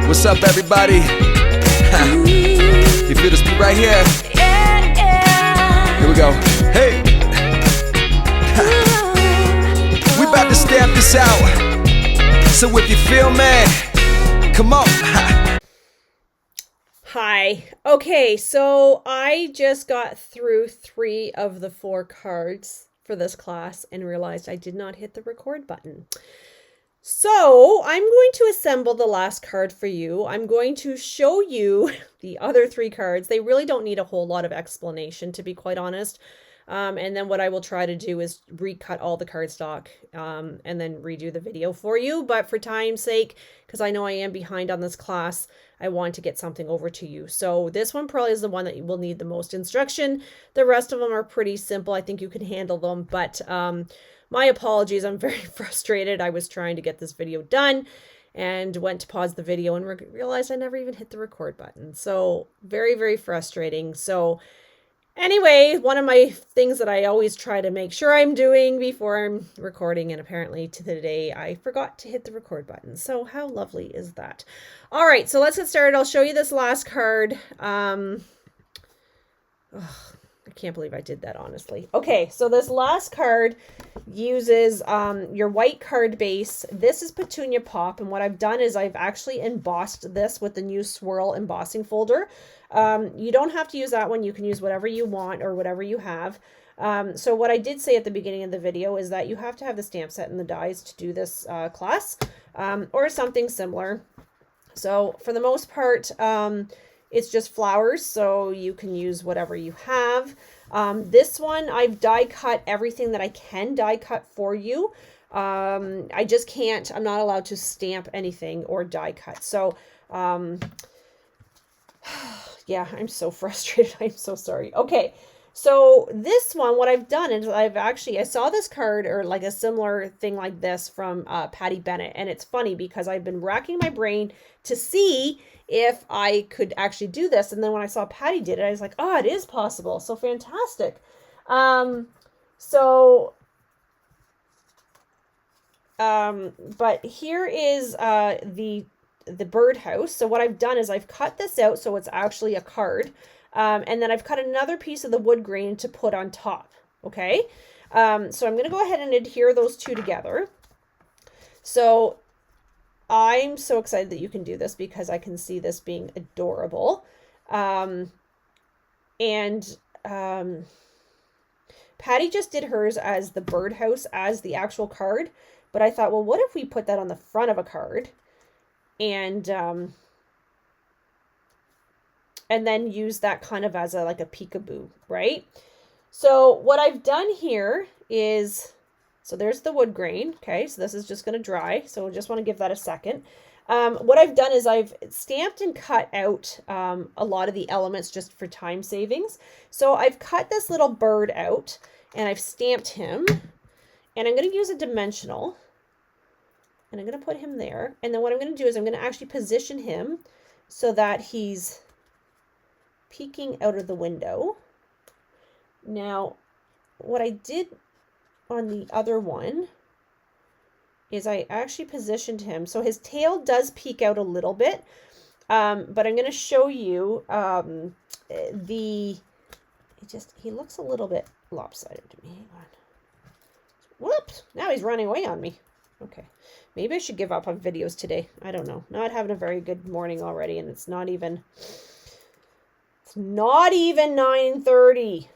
What's up, everybody? You feel this beat right here? Here we go. Hey! We about to stamp this out. So if you feel me, come on. Hi. Okay, so I just got through 3 of the 4 cards for this class and realized I did not hit the record button. So I'm going to assemble the last card for you. I'm going to show you the other 3 cards. They really don't need a whole lot of explanation, to be quite honest. And then what I will try to do is recut all the cardstock and then redo the video for you. But for time's sake, because I know I am behind on this class, I want to get something over to you. So this one probably is the one that you will need the most instruction. The rest of them are pretty simple. I think you can handle them. But my apologies. I'm very frustrated. I was trying to get this video done and went to pause the video and realized I never even hit the record button. So very, very frustrating. So anyway, one of my things that I always try to make sure I'm doing before I'm recording, and apparently today I forgot to hit the record button. So how lovely is that? All right, so let's get started. I'll show you this last card. I can't believe I did that, honestly. Okay, so this last card uses your white card base. This is Petunia Pop, and what I've done is I've actually embossed this with the new Swirl embossing folder. You don't have to use that one. You can use whatever you want or whatever you have. So what I did say at the beginning of the video is that you have to have the stamp set and the dies to do this class or something similar. So for the most part, it's just flowers, so you can use whatever you have. This one, I've die cut everything that I can die cut for you. I just can't, I'm not allowed to stamp anything or die cut. So, yeah, I'm so frustrated. I'm so sorry. Okay, so this one, what I've done is I saw this card or like a similar thing like this from Patty Bennett. And it's funny because I've been racking my brain to see if I could actually do this. And then when I saw Patty did it, I was like, oh, it is possible. So fantastic. But here is the birdhouse. So what I've done is I've cut this out so it's actually a card. And then I've cut another piece of the wood grain to put on top. Okay. So I'm going to go ahead and adhere those two together. So I'm so excited that you can do this because I can see this being adorable. Patty just did hers as the birdhouse, as the actual card. But I thought, well, what if we put that on the front of a card and then use that kind of as like a peekaboo, right? So what I've done here is, so there's the wood grain. Okay, so this is just going to dry. So I just want to give that a second. What I've done is I've stamped and cut out a lot of the elements just for time savings. So I've cut this little bird out and I've stamped him. And I'm going to use a dimensional. And I'm going to put him there. And then what I'm going to do is I'm going to actually position him so that he's peeking out of the window. Now, what I did on the other one is I actually positioned him so his tail does peek out a little bit, but I'm going to show you he looks a little bit lopsided to me. Hang on. Whoops, now he's running away on me. Okay, maybe I should give up on videos today. I don't know. Not having a very good morning already, and it's not even 9:30.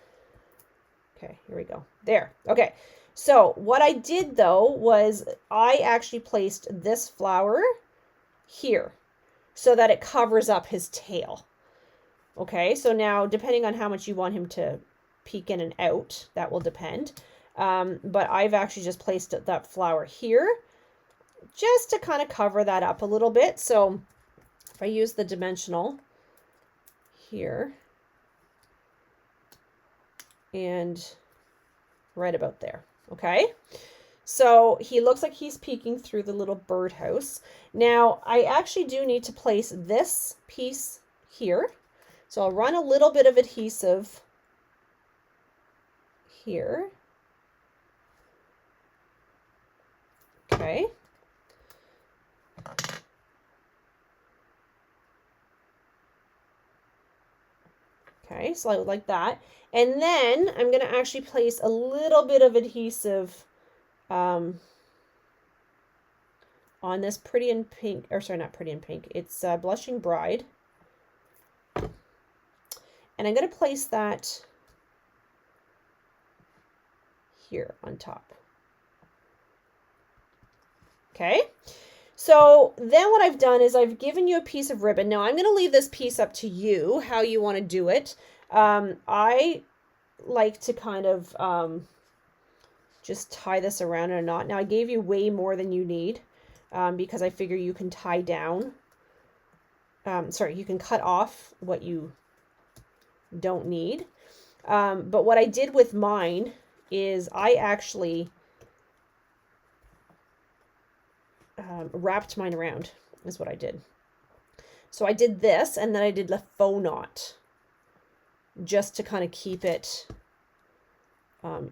Okay, here we go. There. Okay. So what I did though was I actually placed this flower here so that it covers up his tail. Okay, so now depending on how much you want him to peek in and out, that will depend. But I've actually just placed that flower here just to kind of cover that up a little bit. So if I use the dimensional here and right about there. Okay, so he looks like he's peeking through the little birdhouse. Now, I actually do need to place this piece here. So I'll run a little bit of adhesive here. Okay. Okay, so like that. And then I'm going to actually place a little bit of adhesive on this Pretty in Pink, or sorry, not Pretty in Pink. It's Blushing Bride. And I'm going to place that here on top. Okay, so then what I've done is I've given you a piece of ribbon. Now I'm going to leave this piece up to you, how you want to do it. I like to kind of just tie this around in a knot. Now I gave you way more than you need because I figure you can tie down. Sorry, you can cut off what you don't need. But what I did with mine is I actually wrapped mine around, is what I did. So I did this, and then I did the faux knot just to kind of keep it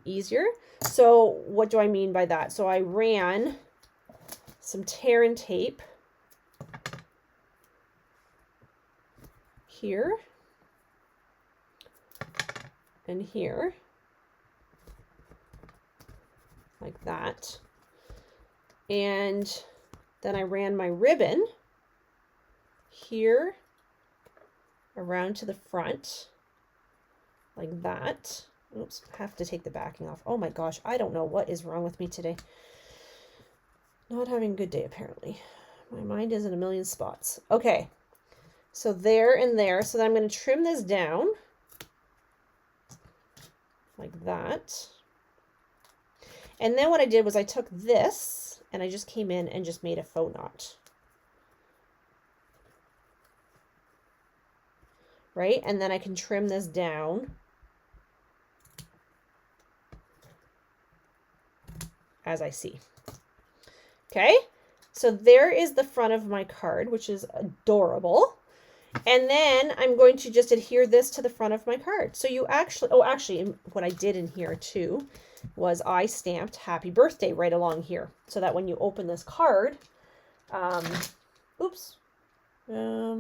easier. So what do I mean by that? So I ran some tear and tape here and here, like that. And then I ran my ribbon here around to the front, like that. Oops, I have to take the backing off. Oh my gosh, I don't know what is wrong with me today. Not having a good day, apparently. My mind is in a million spots. Okay, so there and there. So then I'm going to trim this down like that. And then what I did was I took this and I just came in and just made a faux knot. Right? And then I can trim this down as I see. Okay, so there is the front of my card, which is adorable. And then I'm going to just adhere this to the front of my card. So you actually, oh, actually, what I did in here too was I stamped happy birthday right along here. So that when you open this card, oops, yeah,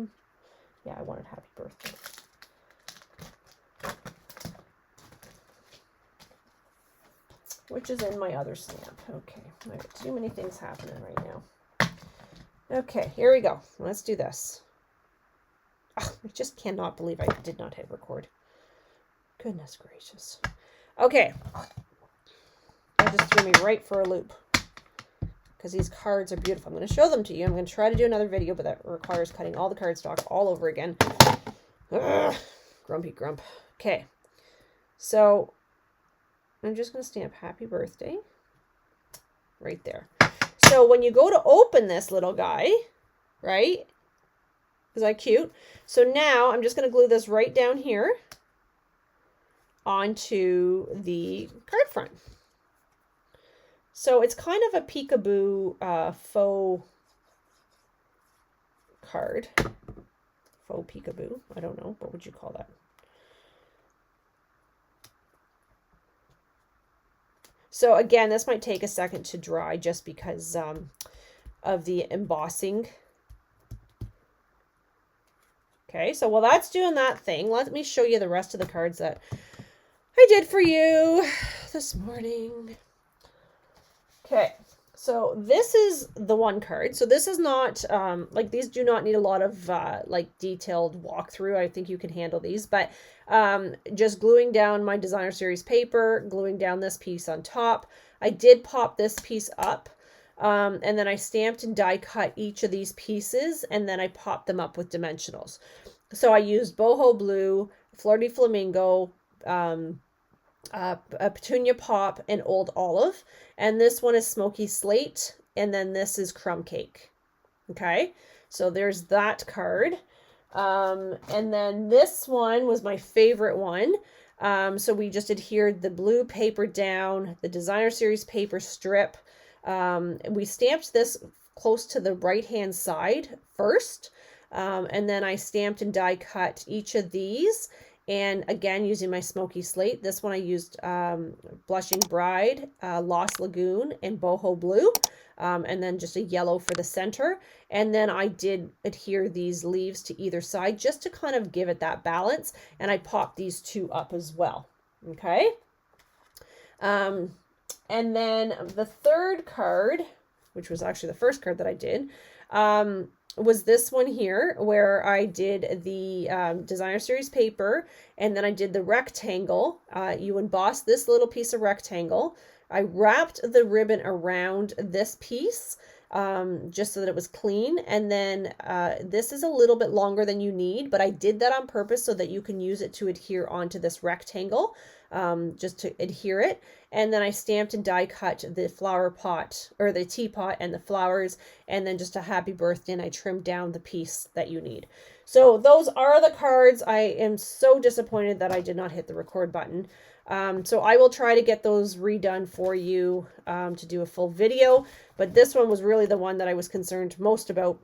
I wanted happy birthday. Which is in my other stamp. Okay, I got too many things happening right now. Okay, here we go. Let's do this. Oh, I just cannot believe I did not hit record. Goodness gracious. Okay. That just threw me right for a loop. Because these cards are beautiful. I'm going to show them to you. I'm going to try to do another video, but that requires cutting all the cardstock all over again. Ugh, grumpy grump. Okay. So I'm just going to stamp happy birthday right there. So when you go to open this little guy, right? Is that cute? So now I'm just going to glue this right down here onto the card front. So it's kind of a peekaboo faux card. Faux peekaboo. I don't know. What would you call that? So again, this might take a second to dry just because of the embossing. Okay, so while that's doing that thing, let me show you the rest of the cards that I did for you this morning. Okay, so this is the one card. So this is not, like these do not need a lot of like detailed walkthrough. I think you can handle these, but just gluing down my designer series paper, gluing down this piece on top. I did pop this piece up. And then I stamped and die cut each of these pieces, and then I popped them up with dimensionals. So I used boho blue, Fleur de Flamingo, a Petunia Pop, and Old Olive. And this one is Smoky Slate, and then this is Crumb Cake. Okay, so there's that card. And then this one was my favorite one. So we just adhered the blue paper down, the designer series paper strip. We stamped this close to the right hand side first, and then I stamped and die cut each of these, and again using my Smoky Slate. This one I used Blushing Bride, Lost Lagoon, and Boho Blue. and then just a yellow for the center. And then I did adhere these leaves to either side just to kind of give it that balance. And I popped these two up as well. Okay. And then the third card, which was actually the first card that I did, was this one here, where I did the Designer Series paper, and then I did the rectangle. You emboss this little piece of rectangle. I wrapped the ribbon around this piece, just so that it was clean. And then this is a little bit longer than you need, but I did that on purpose so that you can use it to adhere onto this rectangle, just to adhere it. And then I stamped and die cut the flower pot, or the teapot, and the flowers, and then just a happy birthday, and I trimmed down the piece that you need. So those are the cards. I am so disappointed that I did not hit the record button. So I will try to get those redone for you, to do a full video, but this one was really the one that I was concerned most about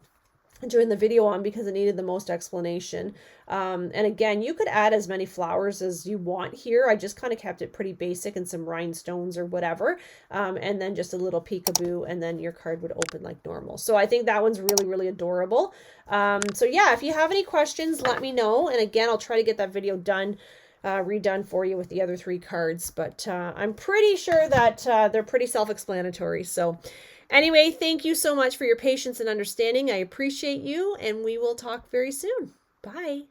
doing the video on, because it needed the most explanation. And again, you could add as many flowers as you want here. I just kind of kept it pretty basic, and some rhinestones or whatever, and then just a little peekaboo, and then your card would open like normal. So I think that one's really, really adorable. So yeah, if you have any questions, let me know. And again, I'll try to get that video done, redone for you with the other 3 cards, but I'm pretty sure that they're pretty self-explanatory. So anyway, thank you so much for your patience and understanding. I appreciate you, and we will talk very soon. Bye.